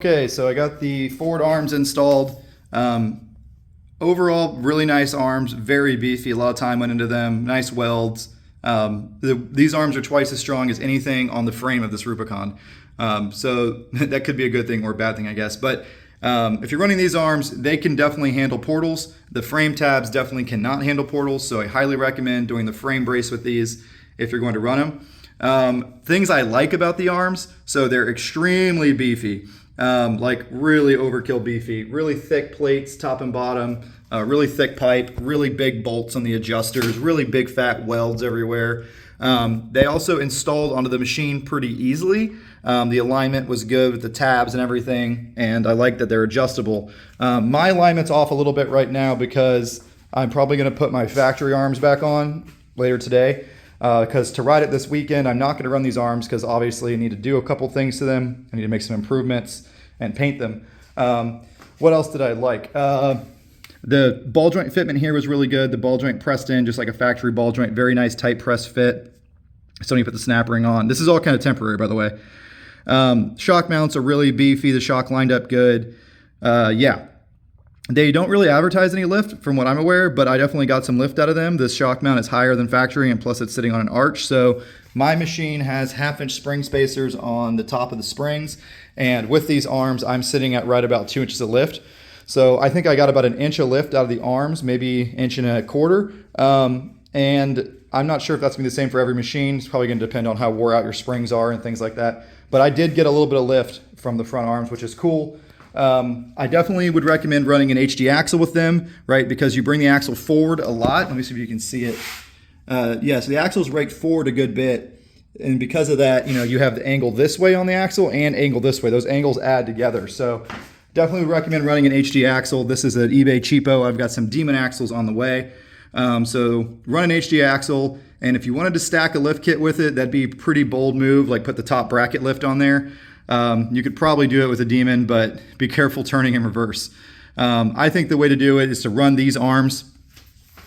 Okay, so I got the forward arms installed. Overall, really nice arms, very beefy. A lot of time went into them. Nice welds. These arms are twice as strong as anything on the frame of this Rubicon. So that could be a good thing or a bad thing, I guess. But if you're running these arms, they can definitely handle portals. The frame tabs definitely cannot handle portals, so I highly recommend doing the frame brace with these if you're going to run them. Things I like about the arms, so they're extremely beefy. Like really overkill beefy, really thick plates top and bottom, really thick pipe, really big bolts on the adjusters, really big fat welds everywhere. They also installed onto the machine pretty easily. The alignment was good with the tabs and everything, and I like that they're adjustable. My alignment's off a little bit right now because I'm probably going to put my factory arms back on later today. Because to ride it this weekend, I'm not going to run these arms because obviously I need to do a couple things to them. I need to make some improvements and paint them. What else did I like? The ball joint fitment here was really good. The ball joint pressed in just like a factory ball joint. Very nice tight press fit. So when you put the snap ring on. This is all kind of temporary, by the way. Shock mounts are really beefy. The shock lined up good. Yeah. They don't really advertise any lift from what I'm aware, but I definitely got some lift out of them. This shock mount is higher than factory, and plus it's sitting on an arch. So my machine has 1/2-inch spring spacers on the top of the springs. And with these arms, I'm sitting at right about 2 inches of lift. So I think I got about 1 inch of lift out of the arms, maybe 1.25 inches. And I'm not sure if that's gonna be the same for every machine. It's probably gonna depend on how wore out your springs are and things like that. But I did get a little bit of lift from the front arms, which is cool. I definitely would recommend running an HD axle with them, right? Because you bring the axle forward a lot. Let me see if you can see it. Yeah, so the axle's raked forward a good bit. And because of that, you have the angle this way on the axle and angle this way. Those angles add together. So definitely would recommend running an HD axle. This is an eBay cheapo. I've got some Demon axles on the way. So run an HD axle. And if you wanted to stack a lift kit with it, that'd be a pretty bold move. Like put the top bracket lift on there. You could probably do it with a Demon, but be careful turning in reverse. I think the way to do it is to run these arms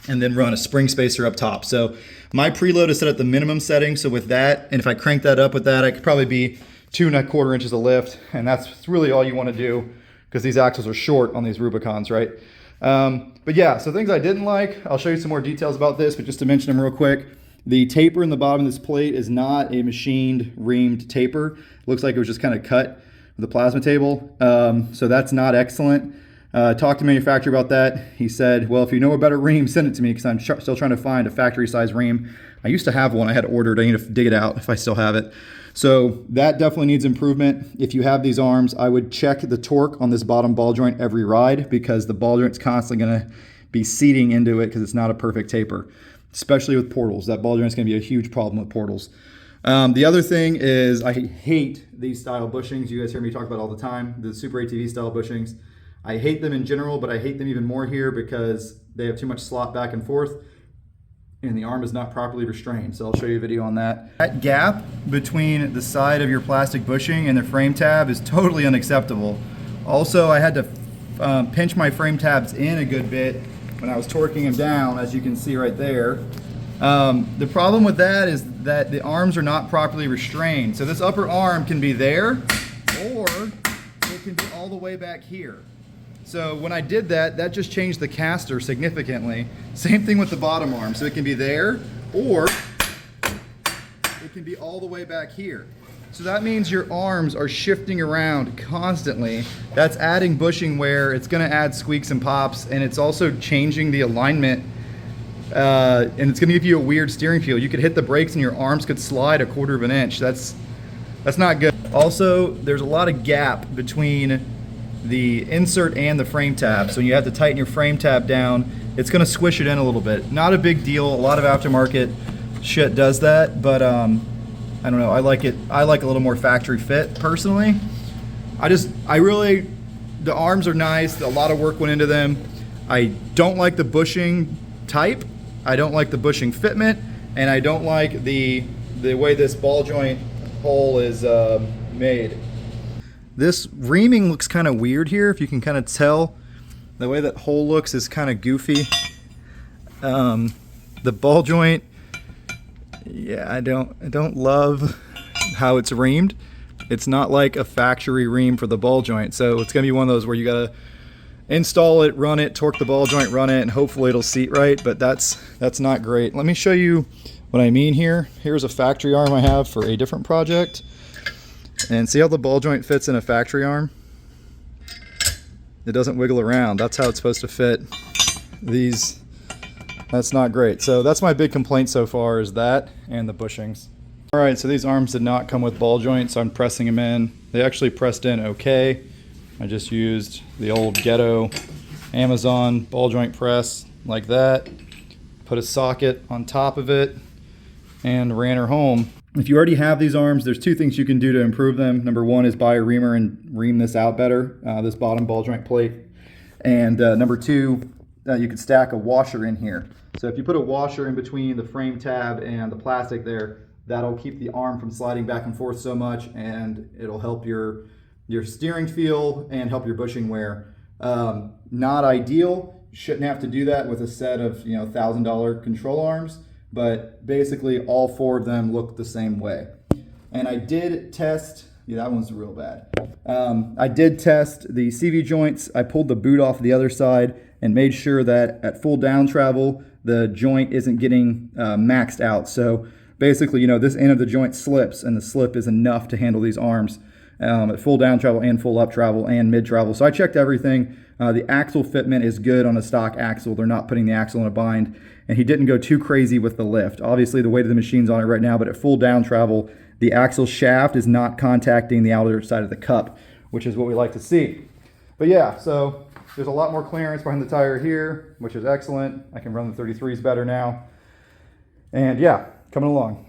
and then run a spring spacer up top. So my preload is set at the minimum setting. So with that, and if I crank that up with that, I could probably be 2.25 inches of lift. And that's really all you want to do because these axles are short on these Rubicons, right? But yeah, so things I didn't like, I'll show you some more details about this, but just to mention them real quick. The taper in the bottom of this plate is not a machined reamed taper. It looks like it was just kind of cut with a plasma table. So that's not excellent. Talked to the manufacturer about that. He said, well, if you know a better ream, send it to me because I'm still trying to find a factory size ream. I used to have one I had ordered. I need to dig it out if I still have it. So that definitely needs improvement. If you have these arms, I would check the torque on this bottom ball joint every ride because the ball joint's constantly going to be seating into it because it's not a perfect taper. Especially with portals. That ball joint is going to be a huge problem with portals. The other thing is I hate these style bushings. You guys hear me talk about all the time, the Super ATV style bushings. I hate them in general, but I hate them even more here because they have too much slot back and forth and the arm is not properly restrained. So I'll show you a video on that. That gap between the side of your plastic bushing and the frame tab is totally unacceptable. Also, I had to pinch my frame tabs in a good bit when I was torquing them down, as you can see right there. The problem with that is that the arms are not properly restrained. So this upper arm can be there, or it can be all the way back here. So when I did that, that just changed the caster significantly. Same thing with the bottom arm. So it can be there, or it can be all the way back here. So that means your arms are shifting around constantly. That's adding bushing wear. It's gonna add squeaks and pops, and it's also changing the alignment, and it's gonna give you a weird steering feel. You could hit the brakes and your arms could slide 1/4 inch. That's not good. Also, there's a lot of gap between the insert and the frame tab. So when you have to tighten your frame tab down, it's gonna squish it in a little bit. Not a big deal. A lot of aftermarket shit does that, but I don't know, I like it. I like a little more factory fit personally. The arms are nice. A lot of work went into them. I don't like the bushing type. I don't like the bushing fitment, and I don't like the way this ball joint hole is made. This reaming looks kind of weird here. If you can kind of tell, the way that hole looks is kind of goofy. The ball joint, yeah, I don't love how it's reamed. It's not like a factory ream for the ball joint. So it's gonna be one of those where you gotta install it, run it, torque the ball joint, run it, and hopefully it'll seat right, but that's not great. Let me show you what I mean here. Here's a factory arm I have for a different project. And see how the ball joint fits in a factory arm? It doesn't wiggle around. That's how it's supposed to fit. These, that's not great. So that's my big complaint so far, is that and the bushings. All right, so these arms did not come with ball joints, so I'm pressing them in. They actually pressed in okay. I just used the old ghetto Amazon ball joint press like that, put a socket on top of it, and ran her home. If you already have these arms, there's two things you can do to improve them. Number one is buy a reamer and ream this out better, this bottom ball joint plate. And number two, you could stack a washer in here. So if you put a washer in between the frame tab and the plastic there, that'll keep the arm from sliding back and forth so much, and it'll help your steering feel and help your bushing wear. Not ideal. You shouldn't have to do that with a set of $1,000 control arms, but basically all four of them look the same way. And I did test, that one's real bad. I did test the CV joints. I pulled the boot off the other side and made sure that at full down travel, the joint isn't getting maxed out. So basically, this end of the joint slips, and the slip is enough to handle these arms at full down travel and full up travel and mid travel. So I checked everything. The axle fitment is good on a stock axle. They're not putting the axle in a bind, and he didn't go too crazy with the lift. Obviously, the weight of the machine's on it right now, but at full down travel, the axle shaft is not contacting the outer side of the cup, which is what we like to see. But yeah, so there's a lot more clearance behind the tire here, which is excellent. I can run the 33s better now. And yeah, coming along.